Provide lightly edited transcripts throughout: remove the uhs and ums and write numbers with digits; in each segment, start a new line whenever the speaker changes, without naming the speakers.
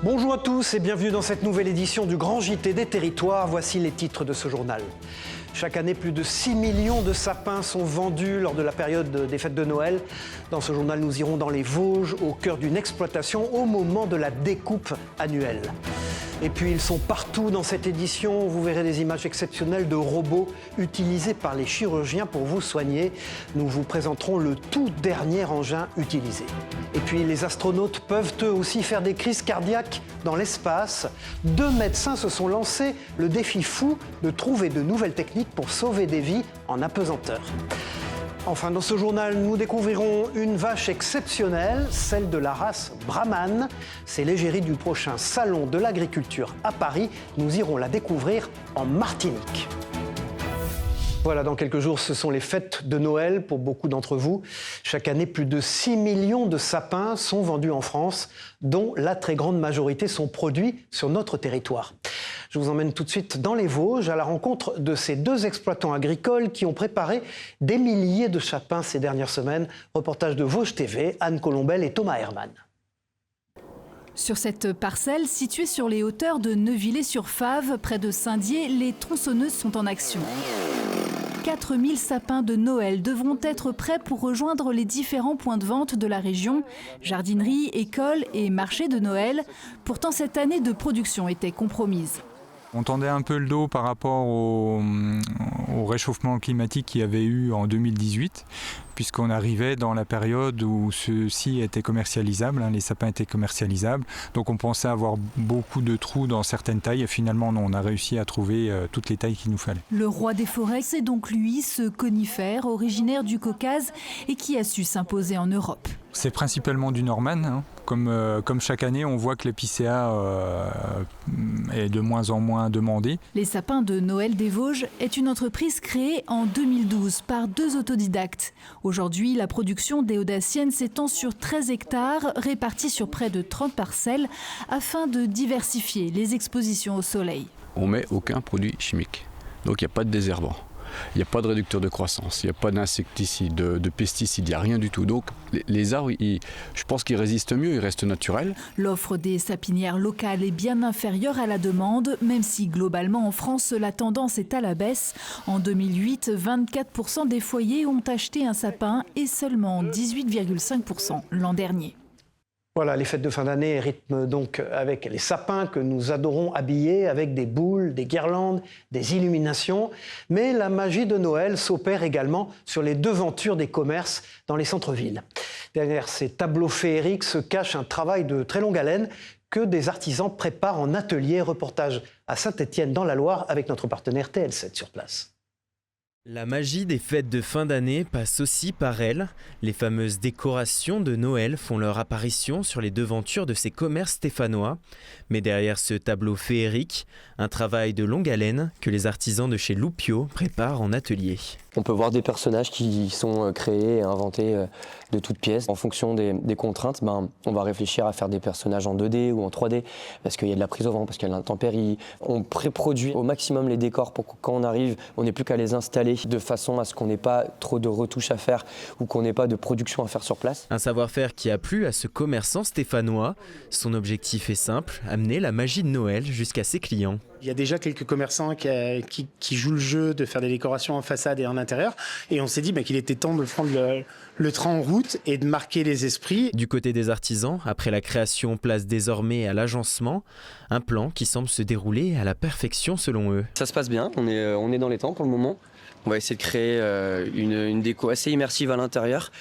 Bonjour à tous et bienvenue dans cette nouvelle édition du Grand JT des Territoires. Voici les titres de ce journal. Chaque année, plus de 6 millions de sapins sont vendus lors de la période des fêtes de Noël. Dans ce journal, nous irons dans les Vosges, au cœur d'une exploitation, au moment de la découpe annuelle. Et puis, ils sont partout dans cette édition. Vous verrez des images exceptionnelles de robots utilisés par les chirurgiens pour vous soigner. Nous vous présenterons le tout dernier engin utilisé. Et puis, les astronautes peuvent eux aussi faire des crises cardiaques dans l'espace. 2 médecins se sont lancés le défi fou de trouver de nouvelles techniques pour sauver des vies en apesanteur. Enfin, dans ce journal, nous découvrirons une vache exceptionnelle, celle de la race Brahman. C'est l'égérie du prochain salon de l'agriculture à Paris. Nous irons la découvrir en Martinique. Voilà, dans quelques jours, ce sont les fêtes de Noël pour beaucoup d'entre vous. Chaque année, plus de 6 millions de sapins sont vendus en France, dont la très grande majorité sont produits sur notre territoire. Je vous emmène tout de suite dans les Vosges à la rencontre de ces 2 exploitants agricoles qui ont préparé des milliers de sapins ces dernières semaines. Reportage de Vosges TV, Anne Colombel et Thomas Herman.
Sur cette parcelle, située sur les hauteurs de Neuvillers-sur-Fave, près de Saint-Dié, les tronçonneuses sont en action. 4000 sapins de Noël devront être prêts pour rejoindre les différents points de vente de la région, jardineries, écoles et marchés de Noël. Pourtant, cette année de production était compromise.
On tendait un peu le dos par rapport au réchauffement climatique qu'il y avait eu en 2018, puisqu'on arrivait dans la période où ceux-ci étaient commercialisables, les sapins étaient commercialisables. Donc on pensait avoir beaucoup de trous dans certaines tailles et finalement non, on a réussi à trouver toutes les tailles qu'il nous fallait.
Le roi des forêts, c'est donc lui, ce conifère originaire du Caucase et qui a su s'imposer en Europe.
C'est principalement du Norman. Comme chaque année, on voit que l'épicéa est de moins en moins demandé.
Les sapins de Noël des Vosges est une entreprise créée en 2012 par 2 autodidactes. Aujourd'hui, la production déodacienne s'étend sur 13 hectares répartis sur près de 30 parcelles afin de diversifier les expositions au soleil.
On ne met aucun produit chimique, donc il n'y a pas de désherbant. Il n'y a pas de réducteur de croissance, il n'y a pas d'insecticides, de pesticides, il n'y a rien du tout. Donc les arbres, je pense qu'ils résistent mieux, ils restent naturels.
L'offre des sapinières locales est bien inférieure à la demande, même si globalement en France, la tendance est à la baisse. En 2008, 24% des foyers ont acheté un sapin et seulement 18,5% l'an dernier.
Voilà, les fêtes de fin d'année rythment donc avec les sapins que nous adorons habiller, avec des boules, des guirlandes, des illuminations. Mais la magie de Noël s'opère également sur les devantures des commerces dans les centres-villes. Derrière ces tableaux féeriques se cache un travail de très longue haleine que des artisans préparent en atelier. Reportage à Saint-Étienne dans la Loire avec notre partenaire TL7 sur place.
La magie des fêtes de fin d'année passe aussi par elles. Les fameuses décorations de Noël font leur apparition sur les devantures de ces commerces stéphanois. Mais derrière ce tableau féerique, un travail de longue haleine que les artisans de chez Loupio préparent en atelier.
On peut voir des personnages qui sont créés et inventés de toutes pièces. En fonction des contraintes, on va réfléchir à faire des personnages en 2D ou en 3D parce qu'il y a de la prise au vent, parce qu'il y a de l'intempérie. On pré-produit au maximum les décors pour que quand on arrive, on n'ait plus qu'à les installer de façon à ce qu'on n'ait pas trop de retouches à faire ou qu'on n'ait pas de production à faire sur place.
Un savoir-faire qui a plu à ce commerçant stéphanois. Son objectif est simple, amener la magie de Noël jusqu'à ses clients.
Il y a déjà quelques commerçants qui jouent le jeu de faire des décorations en façade et en intérieur. Et on s'est dit qu'il était temps de prendre le train en route et de marquer les esprits.
Du côté des artisans, après la création, place désormais à l'agencement. Un plan qui semble se dérouler à la perfection selon eux.
Ça se passe bien, on est dans les temps pour le moment. On va essayer de créer une déco assez immersive à l'intérieur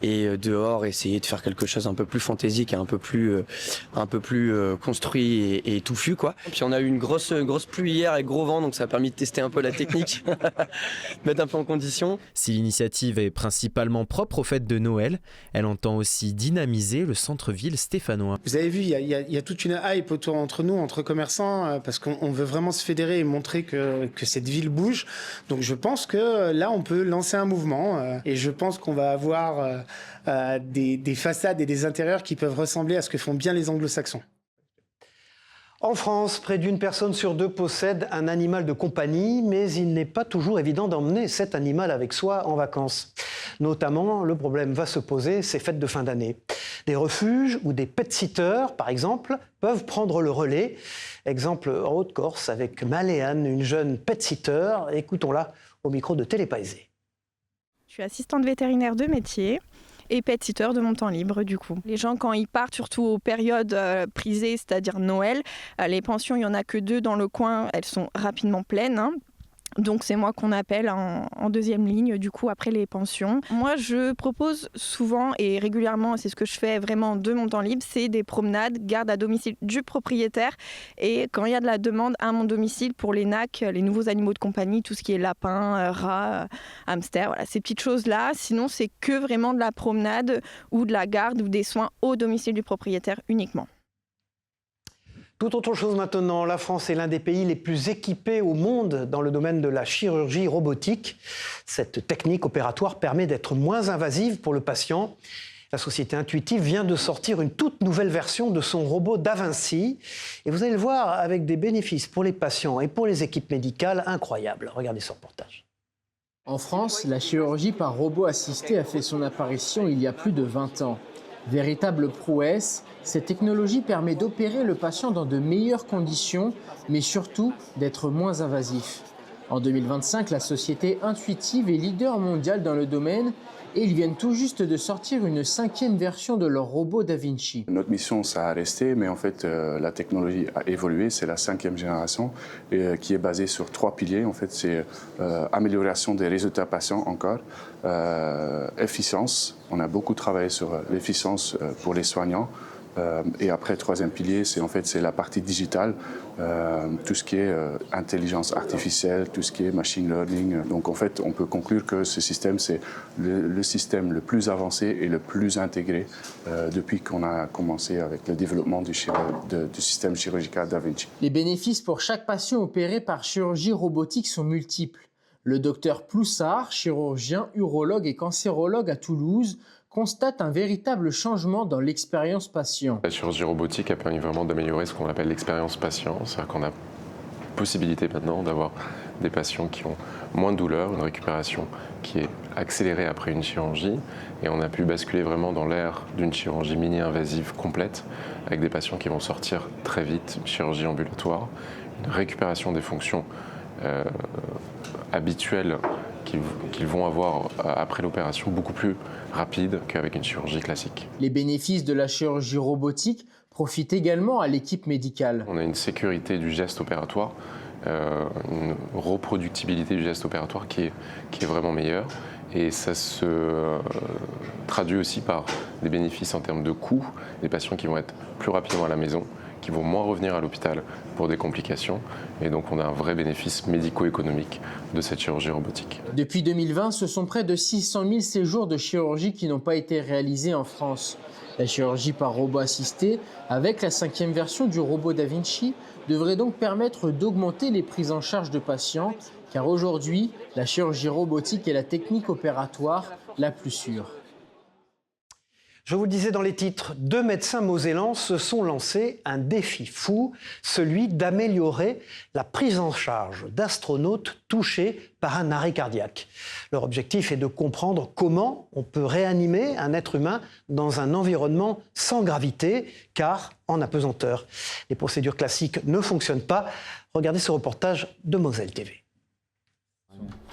et dehors essayer de faire quelque chose un peu plus fantaisique et un peu plus construit et touffu quoi. Puis on a eu une grosse pluie hier et gros vent, donc ça a permis de tester un peu la technique, mettre un peu en condition.
Si l'initiative est principalement propre aux fêtes de Noël, elle entend aussi dynamiser le centre-ville stéphanois.
Vous avez vu, il y a toute une hype autour entre nous, entre commerçants, parce qu'on veut vraiment se fédérer et montrer que cette ville bouge. Donc je pense que là, on peut lancer un mouvement et je pense qu'on va avoir des façades et des intérieurs qui peuvent ressembler à ce que font bien les anglo-saxons.
En France, près d'une personne sur 2 possède un animal de compagnie, mais il n'est pas toujours évident d'emmener cet animal avec soi en vacances. Notamment, le problème va se poser ces fêtes de fin d'année. Des refuges ou des pet-sitters, par exemple, peuvent prendre le relais. Exemple en Haute-Corse avec Maléane, une jeune pet-sitter. Écoutons-la au micro de Télépaisé.
Je suis assistante vétérinaire de métier et pet-sitter de mon temps libre du coup. Les gens quand ils partent, surtout aux périodes prisées, c'est-à-dire Noël, les pensions, il n'y en a que 2 dans le coin, elles sont rapidement pleines. Donc c'est moi qu'on appelle en deuxième ligne du coup après les pensions. Moi je propose souvent et régulièrement, c'est ce que je fais vraiment de mon temps libre, c'est des promenades, garde à domicile du propriétaire et quand il y a de la demande à mon domicile pour les NAC, les nouveaux animaux de compagnie, tout ce qui est lapin, rat, hamster, voilà, ces petites choses-là. Sinon c'est que vraiment de la promenade ou de la garde ou des soins au domicile du propriétaire uniquement.
Tout autre chose maintenant, la France est l'un des pays les plus équipés au monde dans le domaine de la chirurgie robotique. Cette technique opératoire permet d'être moins invasive pour le patient. La société Intuitive vient de sortir une toute nouvelle version de son robot Da Vinci. Et vous allez le voir avec des bénéfices pour les patients et pour les équipes médicales incroyables. Regardez ce reportage.
En France, la chirurgie par robot assisté a fait son apparition il y a plus de 20 ans. Véritable prouesse, cette technologie permet d'opérer le patient dans de meilleures conditions, mais surtout d'être moins invasif. En 2025, la société Intuitive est leader mondial dans le domaine et ils viennent tout juste de sortir une 5e version de leur robot Da Vinci.
Notre mission, ça a resté, mais en fait, la technologie a évolué. C'est la 5e génération qui est basée sur 3 piliers. En fait, c'est amélioration des résultats patients encore, efficience. On a beaucoup travaillé sur l'efficience pour les soignants. Et après, 3e pilier, c'est la partie digitale, tout ce qui est intelligence artificielle, tout ce qui est machine learning. Donc en fait, on peut conclure que ce système, c'est le système le plus avancé et le plus intégré depuis qu'on a commencé avec le développement du système chirurgical Da Vinci.
Les bénéfices pour chaque patient opéré par chirurgie robotique sont multiples. Le docteur Ploussard, chirurgien, urologue et cancérologue à Toulouse, constate un véritable changement dans l'expérience patient.
La chirurgie robotique a permis vraiment d'améliorer ce qu'on appelle l'expérience patient. C'est-à-dire qu'on a possibilité maintenant d'avoir des patients qui ont moins de douleur, une récupération qui est accélérée après une chirurgie. Et on a pu basculer vraiment dans l'ère d'une chirurgie mini-invasive complète, avec des patients qui vont sortir très vite, une chirurgie ambulatoire, une récupération des fonctions habituelles qu'ils vont avoir après l'opération beaucoup plus rapide qu'avec une chirurgie classique.
Les bénéfices de la chirurgie robotique profitent également à l'équipe médicale.
On a une sécurité du geste opératoire, une reproductibilité du geste opératoire qui est vraiment meilleure. Et ça se traduit aussi par des bénéfices en termes de coûts, des patients qui vont être plus rapidement à la maison, qui vont moins revenir à l'hôpital pour des complications. Et donc on a un vrai bénéfice médico-économique de cette chirurgie robotique.
Depuis 2020, ce sont près de 600 000 séjours de chirurgie qui n'ont pas été réalisés en France. La chirurgie par robot assisté, avec la 5e version du robot Da Vinci, devrait donc permettre d'augmenter les prises en charge de patients, car aujourd'hui, la chirurgie robotique est la technique opératoire la plus sûre.
Je vous le disais dans les titres, 2 médecins mosellans se sont lancés un défi fou, celui d'améliorer la prise en charge d'astronautes touchés par un arrêt cardiaque. Leur objectif est de comprendre comment on peut réanimer un être humain dans un environnement sans gravité, car en apesanteur. Les procédures classiques ne fonctionnent pas. Regardez ce reportage de Moselle TV.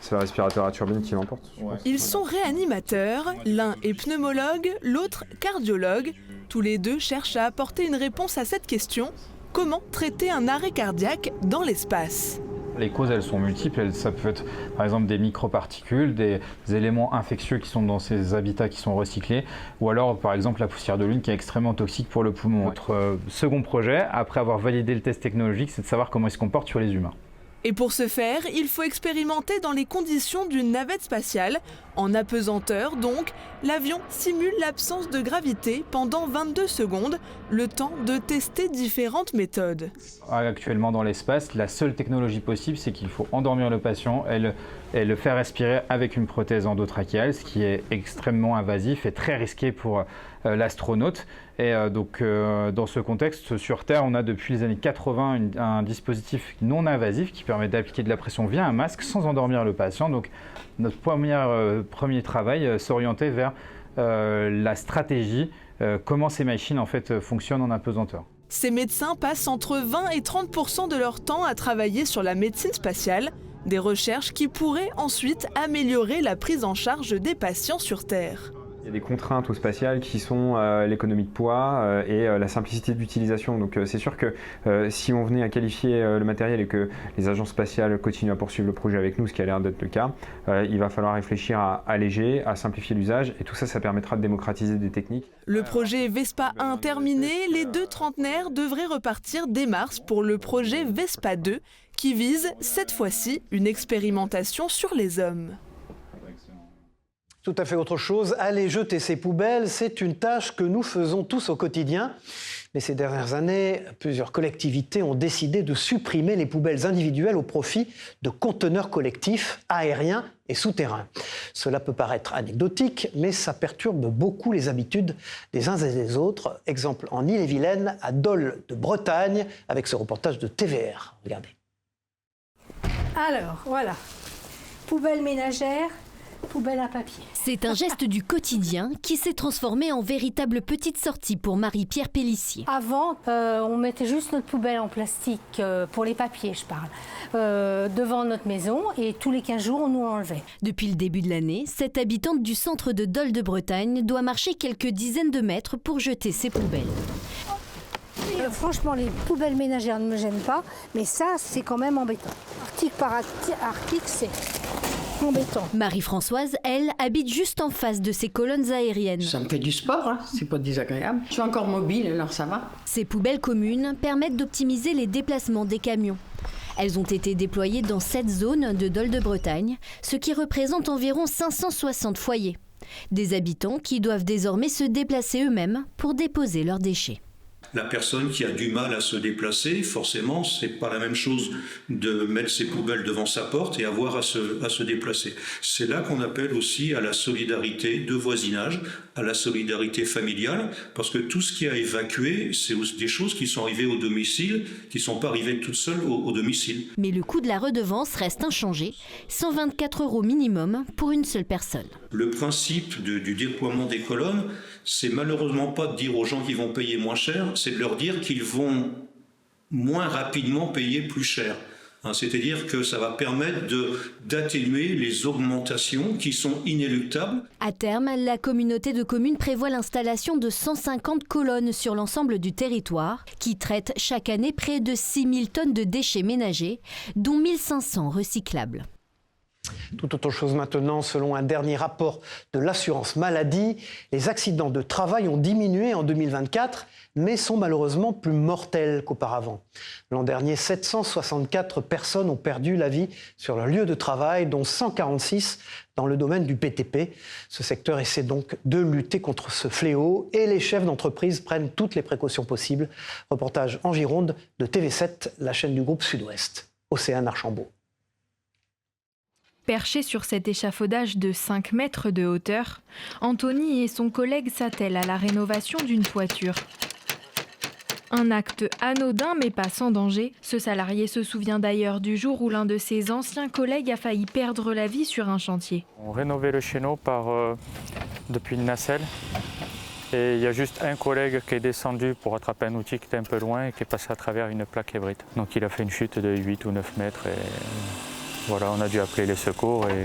C'est le respirateur à turbine qui l'emporte.
Ils sont réanimateurs, l'un est pneumologue, l'autre cardiologue. Tous les deux cherchent à apporter une réponse à cette question. Comment traiter un arrêt cardiaque dans l'espace ?
Les causes, elles sont multiples. Ça peut être par exemple des microparticules, des éléments infectieux qui sont dans ces habitats qui sont recyclés, ou alors par exemple la poussière de lune qui est extrêmement toxique pour le poumon. Notre second projet, après avoir validé le test technologique, c'est de savoir comment il se comporte sur les humains.
Et pour ce faire, il faut expérimenter dans les conditions d'une navette spatiale. En apesanteur donc, l'avion simule l'absence de gravité pendant 22 secondes, le temps de tester différentes méthodes.
Actuellement dans l'espace, la seule technologie possible, c'est qu'il faut endormir le patient et le faire respirer avec une prothèse endotrachéale, ce qui est extrêmement invasif et très risqué pour l'astronaute. Et donc dans ce contexte, sur Terre, on a depuis les années 80 un dispositif non invasif qui permet d'appliquer de la pression via un masque sans endormir le patient. Donc notre premier travail s'orientait vers la stratégie, comment ces machines en fait fonctionnent en apesanteur.
Ces médecins passent entre 20 et 30% de leur temps à travailler sur la médecine spatiale, des recherches qui pourraient ensuite améliorer la prise en charge des patients sur Terre.
Il y a des contraintes au spatial qui sont l'économie de poids et la simplicité d'utilisation. Donc c'est sûr que si on venait à qualifier le matériel et que les agences spatiales continuent à poursuivre le projet avec nous, ce qui a l'air d'être le cas, il va falloir réfléchir à alléger, à simplifier l'usage et tout ça, ça permettra de démocratiser des techniques.
Le projet Vespa 1 terminé, les deux trentenaires devraient repartir dès mars pour le projet Vespa 2 qui vise cette fois-ci une expérimentation sur les hommes.
Tout à fait autre chose, aller jeter ses poubelles, c'est une tâche que nous faisons tous au quotidien. Mais ces dernières années, plusieurs collectivités ont décidé de supprimer les poubelles individuelles au profit de conteneurs collectifs aériens et souterrains. Cela peut paraître anecdotique, mais ça perturbe beaucoup les habitudes des uns et des autres. Exemple en Ille-et-Vilaine, à Dol de Bretagne, avec ce reportage de TVR. Regardez.
Alors, voilà. Poubelle ménagère. Poubelle à papier.
C'est un geste du quotidien qui s'est transformé en véritable petite sortie pour Marie-Pierre Pellissier.
Avant, on mettait juste notre poubelle en plastique, pour les papiers je parle, devant notre maison et tous les 15 jours on nous enlevait.
Depuis le début de l'année, cette habitante du centre de Dol de Bretagne doit marcher quelques dizaines de mètres pour jeter ses poubelles.
Franchement, les poubelles ménagères ne me gênent pas, mais ça c'est quand même embêtant. Article par article, c'est embêtant.
Marie-Françoise, elle, habite juste en face de ces colonnes aériennes.
Ça me fait du sport, hein. C'est pas désagréable. Je suis encore mobile, alors ça va.
Ces poubelles communes permettent d'optimiser les déplacements des camions. Elles ont été déployées dans 7 zones de Dol de Bretagne, ce qui représente environ 560 foyers. Des habitants qui doivent désormais se déplacer eux-mêmes pour déposer leurs déchets.
La personne qui a du mal à se déplacer, forcément, c'est pas la même chose de mettre ses poubelles devant sa porte et avoir à se déplacer. C'est là qu'on appelle aussi à la solidarité de voisinage, à la solidarité familiale, parce que tout ce qui a évacué, c'est des choses qui sont arrivées au domicile, qui ne sont pas arrivées toutes seules au domicile.
Mais le coût de la redevance reste inchangé, 124 € minimum pour une seule personne.
Le principe du déploiement des colonnes, c'est malheureusement pas de dire aux gens qu'ils vont payer moins cher, c'est de leur dire qu'ils vont moins rapidement payer plus cher. C'est-à-dire que ça va permettre d'atténuer les augmentations qui sont inéluctables.
À terme, la communauté de communes prévoit l'installation de 150 colonnes sur l'ensemble du territoire, qui traitent chaque année près de 6000 tonnes de déchets ménagers, dont 1500 recyclables.
Tout autre chose maintenant, selon un dernier rapport de l'assurance maladie, les accidents de travail ont diminué en 2024, mais sont malheureusement plus mortels qu'auparavant. L'an dernier, 764 personnes ont perdu la vie sur leur lieu de travail, dont 146 dans le domaine du BTP. Ce secteur essaie donc de lutter contre ce fléau et les chefs d'entreprise prennent toutes les précautions possibles. Reportage en Gironde de TV7, la chaîne du groupe Sud-Ouest. Océane Archambault.
Perché sur cet échafaudage de 5 mètres de hauteur, Anthony et son collègue s'attellent à la rénovation d'une toiture. Un acte anodin mais pas sans danger. Ce salarié se souvient d'ailleurs du jour où l'un de ses anciens collègues a failli perdre la vie sur un chantier.
On rénovait le chéneau depuis une nacelle. Et il y a juste un collègue qui est descendu pour attraper un outil qui était un peu loin et qui est passé à travers une plaque ébrite. Donc il a fait une chute de 8 ou 9 mètres. Et voilà, on a dû appeler les secours et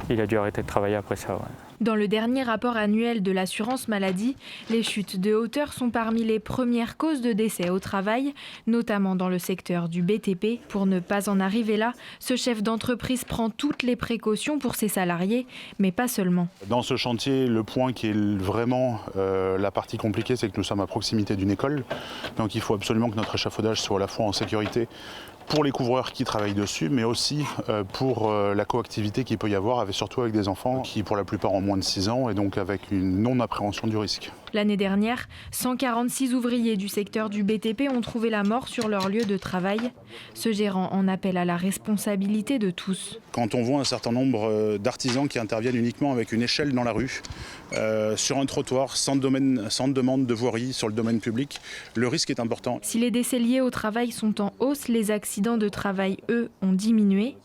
il a dû arrêter de travailler après ça. Ouais.
Dans le dernier rapport annuel de l'assurance maladie, les chutes de hauteur sont parmi les premières causes de décès au travail, notamment dans le secteur du BTP. Pour ne pas en arriver là, ce chef d'entreprise prend toutes les précautions pour ses salariés, mais pas seulement.
Dans ce chantier, le point qui est vraiment la partie compliquée, c'est que nous sommes à proximité d'une école. Donc il faut absolument que notre échafaudage soit à la fois en sécurité pour les couvreurs qui travaillent dessus, mais aussi pour la coactivité qu'il peut y avoir, surtout avec des enfants qui pour la plupart ont moins moins de 6 ans et donc avec une non-appréhension du risque.
L'année dernière, 146 ouvriers du secteur du BTP ont trouvé la mort sur leur lieu de travail. Ce gérant en appelle à la responsabilité de tous.
Quand on voit un certain nombre d'artisans qui interviennent uniquement avec une échelle dans la rue, sur un trottoir, sans demande de voirie sur le domaine public, le risque est important.
Si les décès liés au travail sont en hausse, les accidents de travail, eux, ont diminué.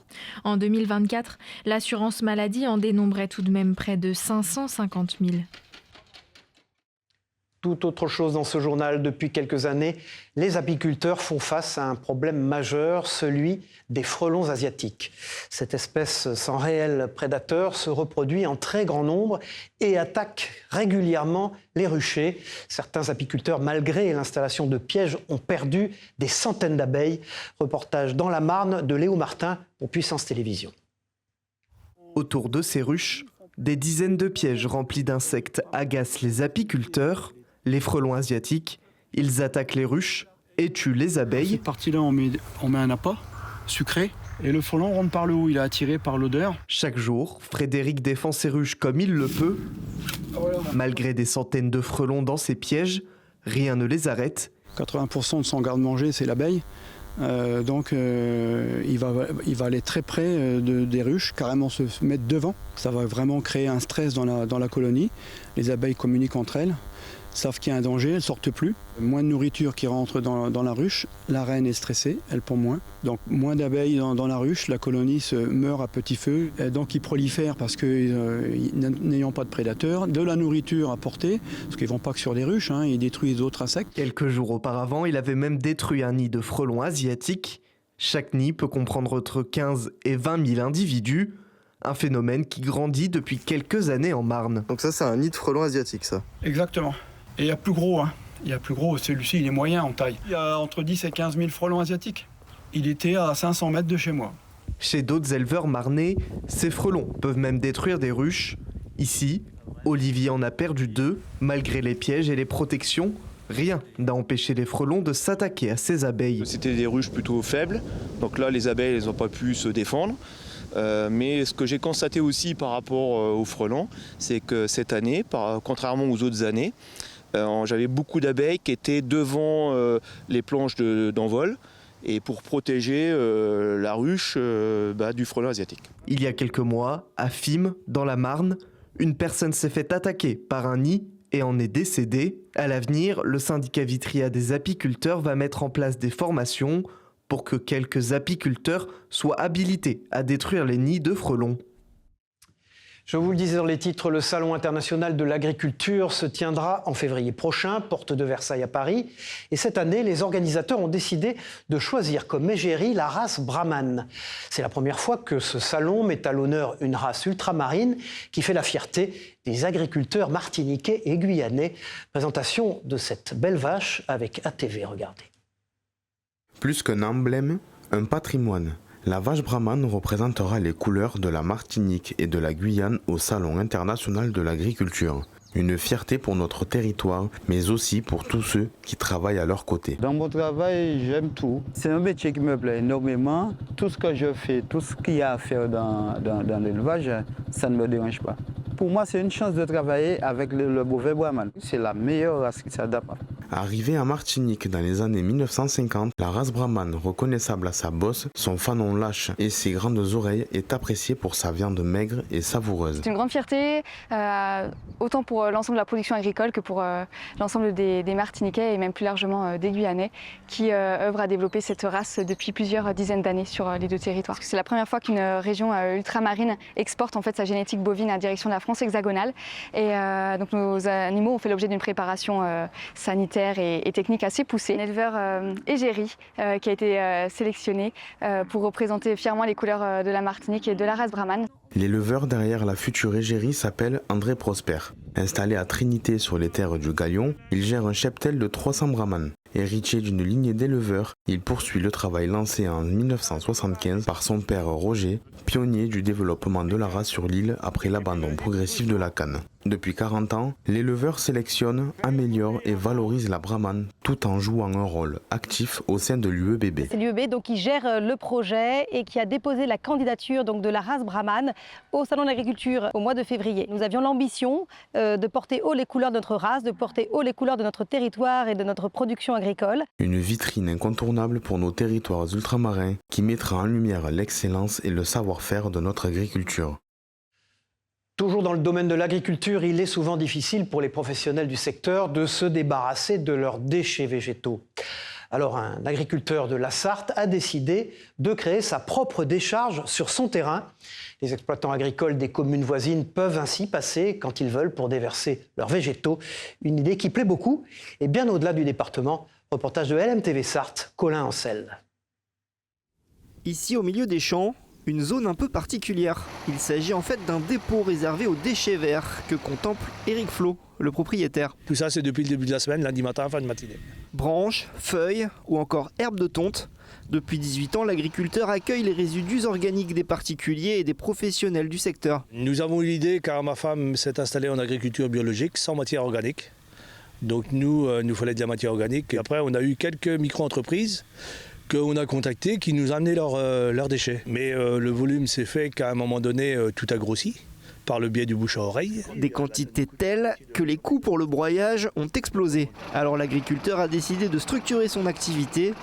En 2024, l'assurance maladie en dénombrait tout de même près de 550 000.
Tout autre chose dans ce journal. Depuis quelques années, les apiculteurs font face à un problème majeur, celui des frelons asiatiques. Cette espèce sans réel prédateur se reproduit en très grand nombre et attaque régulièrement les ruchers. Certains apiculteurs, malgré l'installation de pièges, ont perdu des centaines d'abeilles. Reportage dans la Marne de Léo Martin pour Puissance Télévisions.
Autour de ces ruches, des dizaines de pièges remplis d'insectes agacent les apiculteurs. Les frelons asiatiques, ils attaquent les ruches et tuent les abeilles.
Cette partie-là, on met un appât sucré et le frelon rentre par le haut, il est attiré par l'odeur.
Chaque jour, Frédéric défend ses ruches comme il le peut. Malgré des centaines de frelons dans ses pièges, rien ne les arrête.
80% de son garde-manger, c'est l'abeille. Donc il va aller très près des ruches, carrément se mettre devant. Ça va vraiment créer un stress dans la colonie. Les abeilles communiquent entre elles, savent qu'il y a un danger, elles ne sortent plus. Moins de nourriture qui rentre dans la ruche, la reine est stressée, elle pond moins. Donc moins d'abeilles dans la ruche, la colonie se meurt à petit feu. Et donc ils prolifèrent parce que n'ayant pas de prédateurs, de la nourriture à portée, parce qu'ils ne vont pas que sur des ruches, ils détruisent d'autres insectes.
Quelques jours auparavant, il avait même détruit un nid de frelons asiatiques. Chaque nid peut comprendre entre 15 et 20 000 individus. Un phénomène qui grandit depuis quelques années en Marne.
Donc ça, c'est un nid de frelons asiatiques, ça?
Exactement. Et il y a plus gros, Il y a plus gros, celui-ci, il est moyen en taille. Il y a entre 10 et 15 000 frelons asiatiques. Il était à 500 mètres de chez moi.
Chez d'autres éleveurs marnais, ces frelons peuvent même détruire des ruches. Ici, Olivier en a perdu 2. Malgré les pièges et les protections, rien n'a empêché les frelons de s'attaquer à ces abeilles.
C'était des ruches plutôt faibles, donc là les abeilles elles n'ont pas pu se défendre. Mais ce que j'ai constaté aussi par rapport aux frelons, c'est que cette année, contrairement aux autres années, j'avais beaucoup d'abeilles qui étaient devant les planches d'envol et pour protéger la ruche du frelon asiatique.
Il y a quelques mois, à Fismes, dans la Marne, une personne s'est fait attaquer par un nid et en est décédée. À l'avenir, le syndicat Vitria des apiculteurs va mettre en place des formations pour que quelques apiculteurs soient habilités à détruire les nids de frelons.
Je vous le disais dans les titres, le Salon international de l'agriculture se tiendra en février prochain, porte de Versailles à Paris. Et cette année, les organisateurs ont décidé de choisir comme égérie la race Brahman. C'est la première fois que ce salon met à l'honneur une race ultramarine qui fait la fierté des agriculteurs martiniquais et guyanais. Présentation de cette belle vache avec ATV, regardez.
Plus qu'un emblème, un patrimoine. La vache Brahman représentera les couleurs de la Martinique et de la Guyane au Salon international de l'agriculture. Une fierté pour notre territoire, mais aussi pour tous ceux qui travaillent à leur côté.
Dans mon travail, j'aime tout. C'est un métier qui me plaît énormément. Tout ce que je fais, tout ce qu'il y a à faire dans l'élevage, ça ne me dérange pas. Pour moi, c'est une chance de travailler avec le bovin Brahman. C'est la meilleure race qui s'adapte.
Arrivée en Martinique dans les années 1950, la race Brahman, reconnaissable à sa bosse, son fanon lâche et ses grandes oreilles, est appréciée pour sa viande maigre et savoureuse.
C'est une grande fierté, autant pour l'ensemble de la production agricole que pour l'ensemble des Martiniquais et même plus largement des Guyanais qui œuvrent à développer cette race depuis plusieurs dizaines d'années sur les deux territoires. C'est la première fois qu'une région ultramarine exporte en fait sa génétique bovine à direction de la France hexagonale. Et donc nos animaux ont fait l'objet d'une préparation sanitaire et technique assez poussée. Un éleveur égérie qui a été sélectionné pour représenter fièrement les couleurs de la Martinique et de la race Brahman.
L'éleveur derrière la future égérie s'appelle André Prosper. Installé à Trinité sur les terres du Galion, il gère un cheptel de 300 brahmanes. Héritier d'une lignée d'éleveurs, il poursuit le travail lancé en 1975 par son père Roger, pionnier du développement de la race sur l'île après l'abandon progressif de la canne. Depuis 40 ans, l'éleveur sélectionne, améliore et valorise la brahmane tout en jouant un rôle actif au sein de l'UEBB.
C'est l'UEBB qui gère le projet et qui a déposé la candidature de la race brahmane au Salon de l'Agriculture au mois de février. Nous avions l'ambition de porter haut les couleurs de notre race, de porter haut les couleurs de notre territoire et de notre production agricole.
Une vitrine incontournable pour nos territoires ultramarins qui mettra en lumière l'excellence et le savoir-faire de notre agriculture.
Toujours dans le domaine de l'agriculture, il est souvent difficile pour les professionnels du secteur de se débarrasser de leurs déchets végétaux. Alors un agriculteur de la Sarthe a décidé de créer sa propre décharge sur son terrain. Les exploitants agricoles des communes voisines peuvent ainsi passer, quand ils veulent, pour déverser leurs végétaux. Une idée qui plaît beaucoup et bien au-delà du département. Reportage de LMTV Sarthe, Colin Ancel.
Ici, au milieu des champs, une zone un peu particulière. Il s'agit en fait d'un dépôt réservé aux déchets verts que contemple Éric Flo, le propriétaire.
Tout ça, c'est depuis le début de la semaine, lundi matin, fin de matinée.
Branches, feuilles ou encore herbes de tonte. Depuis 18 ans, l'agriculteur accueille les résidus organiques des particuliers et des professionnels du secteur.
Nous avons eu l'idée, car ma femme s'est installée en agriculture biologique, sans matière organique. Donc nous fallait de la matière organique. Et après, on a eu quelques micro-entreprises qu'on a contactées qui nous amenaient leurs déchets. Mais le volume s'est fait qu'à un moment donné, tout a grossi par le biais du bouche à oreille.
Des quantités telles que les coûts pour le broyage ont explosé. Alors l'agriculteur a décidé de structurer son activité.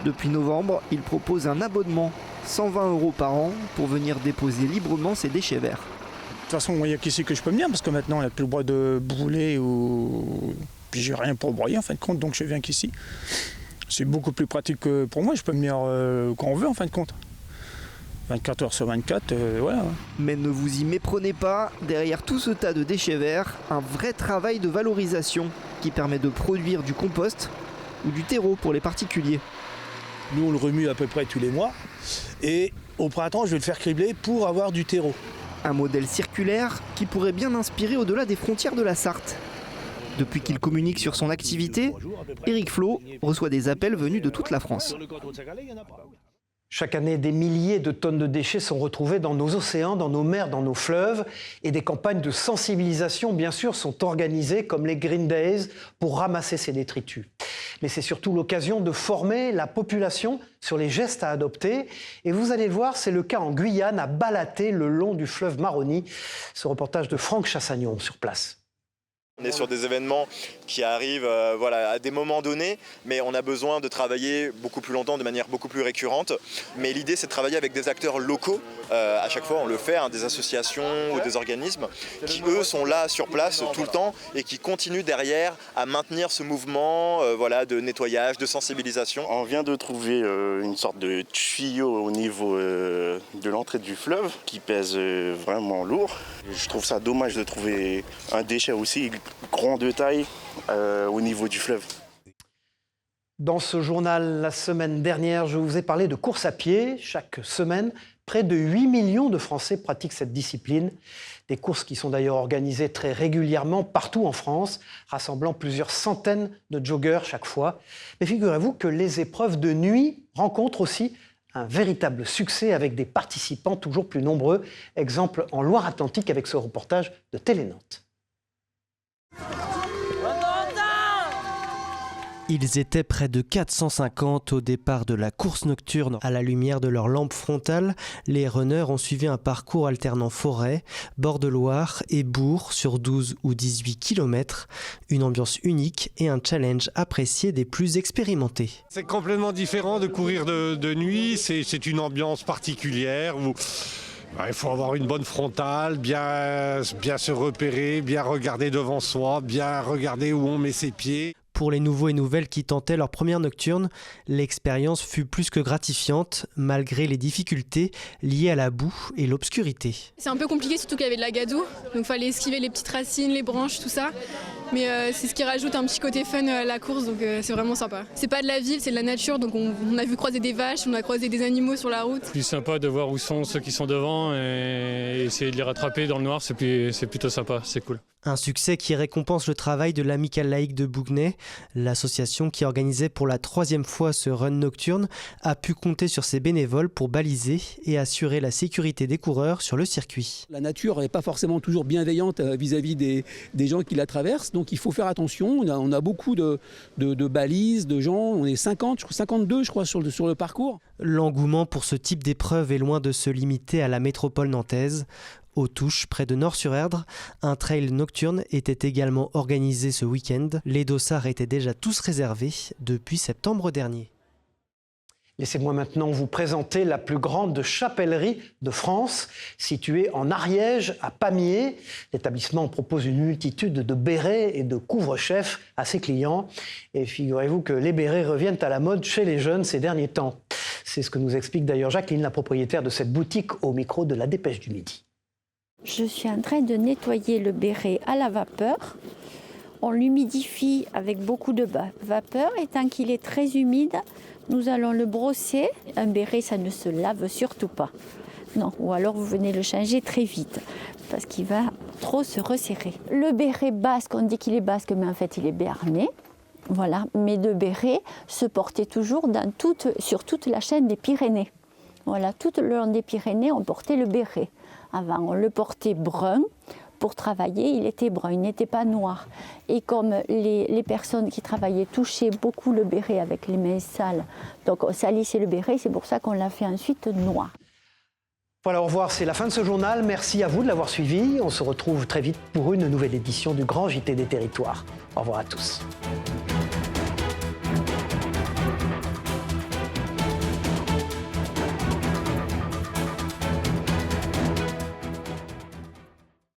Depuis novembre, il propose un abonnement, 120 € par an, pour venir déposer librement ses déchets verts.
De toute façon, il n'y a qu'ici que je peux venir, parce que maintenant, il n'y a plus le droit de brûler ou... Puis j'ai rien pour broyer en fin de compte, donc je viens qu'ici. C'est beaucoup plus pratique que pour moi, je peux venir quand on veut en fin de compte. 24 heures sur 24, voilà.
Mais ne vous y méprenez pas, derrière tout ce tas de déchets verts, un vrai travail de valorisation qui permet de produire du compost ou du terreau pour les particuliers.
Nous, on le remue à peu près tous les mois. Et au printemps, je vais le faire cribler pour avoir du terreau.
Un modèle circulaire qui pourrait bien inspirer au-delà des frontières de la Sarthe. Depuis qu'il communique sur son activité, Éric Flo reçoit des appels venus de toute la France.
Chaque année, des milliers de tonnes de déchets sont retrouvés dans nos océans, dans nos mers, dans nos fleuves. Et des campagnes de sensibilisation, bien sûr, sont organisées, comme les Green Days, pour ramasser ces détritus. Mais c'est surtout l'occasion de former la population sur les gestes à adopter. Et vous allez le voir, c'est le cas en Guyane, à Balaté, le long du fleuve Maroni. Ce reportage de Franck Chassagnon sur place.
On est sur des événements qui arrivent à des moments donnés, mais on a besoin de travailler beaucoup plus longtemps, de manière beaucoup plus récurrente. Mais l'idée, c'est de travailler avec des acteurs locaux. À chaque fois, on le fait, des associations ou des organismes qui, eux, sont là sur place tout le temps et qui continuent derrière à maintenir ce mouvement de nettoyage, de sensibilisation.
On vient de trouver une sorte de tuyau au niveau de l'entrée du fleuve qui pèse vraiment lourd. Je trouve ça dommage de trouver un déchet aussi grand de taille au niveau du fleuve.
Dans ce journal, la semaine dernière, je vous ai parlé de course à pied. Chaque semaine, près de 8 millions de Français pratiquent cette discipline. Des courses qui sont d'ailleurs organisées très régulièrement partout en France, rassemblant plusieurs centaines de joggeurs chaque fois. Mais figurez-vous que les épreuves de nuit rencontrent aussi un véritable succès avec des participants toujours plus nombreux. Exemple en Loire-Atlantique avec ce reportage de Télé-Nantes.
Ils étaient près de 450 au départ de la course nocturne. À la lumière de leurs lampes frontales, les runners ont suivi un parcours alternant forêt, bord de Loire et bourg sur 12 ou 18 km. Une ambiance unique et un challenge apprécié des plus expérimentés.
C'est complètement différent de courir de nuit, c'est une ambiance particulière où il faut avoir une bonne frontale, bien se repérer, bien regarder devant soi, bien regarder où on met ses pieds.
Pour les nouveaux et nouvelles qui tentaient leur première nocturne, l'expérience fut plus que gratifiante, malgré les difficultés liées à la boue et l'obscurité.
C'est un peu compliqué, surtout qu'il y avait de la gadoue, donc il fallait esquiver les petites racines, les branches, tout ça.
mais c'est ce qui rajoute un petit côté fun à la course, donc c'est vraiment sympa. C'est pas de la ville, c'est de la nature, donc on a vu croiser des vaches, on a croisé des animaux sur la route.
C'est plus sympa de voir où sont ceux qui sont devant et essayer de les rattraper dans le noir, c'est plutôt sympa, c'est cool.
Un succès qui récompense le travail de l'Amicale laïque de Bouguenais. L'association qui organisait pour la 3e fois ce run nocturne a pu compter sur ses bénévoles pour baliser et assurer la sécurité des coureurs sur le circuit.
La nature n'est pas forcément toujours bienveillante vis-à-vis des gens qui la traversent, donc il faut faire attention. On a beaucoup de balises, de gens, on est 52 je crois sur le parcours.
L'engouement pour ce type d'épreuve est loin de se limiter à la métropole nantaise. Aux Touches, près de Nort-sur-Erdre, un trail nocturne était également organisé ce week-end. Les dossards étaient déjà tous réservés depuis septembre dernier.
Laissez-moi maintenant vous présenter la plus grande chapellerie de France, située en Ariège, à Pamiers. L'établissement propose une multitude de bérets et de couvre-chefs à ses clients. Et figurez-vous que les bérets reviennent à la mode chez les jeunes ces derniers temps. C'est ce que nous explique d'ailleurs Jacqueline, la propriétaire de cette boutique, au micro de la Dépêche du Midi.
Je suis en train de nettoyer le béret à la vapeur. On l'humidifie avec beaucoup de vapeur et tant qu'il est très humide, nous allons le brosser. Un béret, ça ne se lave surtout pas. Non, ou alors vous venez le changer très vite parce qu'il va trop se resserrer. Le béret basque, on dit qu'il est basque, mais en fait il est béarnais. Voilà, mes 2 bérets se portaient toujours sur toute la chaîne des Pyrénées. Voilà, tout le long des Pyrénées, on portait le béret. Avant, on le portait brun. Pour travailler, il était brun, il n'était pas noir. Et comme les personnes qui travaillaient touchaient beaucoup le béret avec les mains sales, donc on salissait le béret, c'est pour ça qu'on l'a fait ensuite noir.
Voilà, au revoir, c'est la fin de ce journal. Merci à vous de l'avoir suivi. On se retrouve très vite pour une nouvelle édition du Grand JT des Territoires. Au revoir à tous.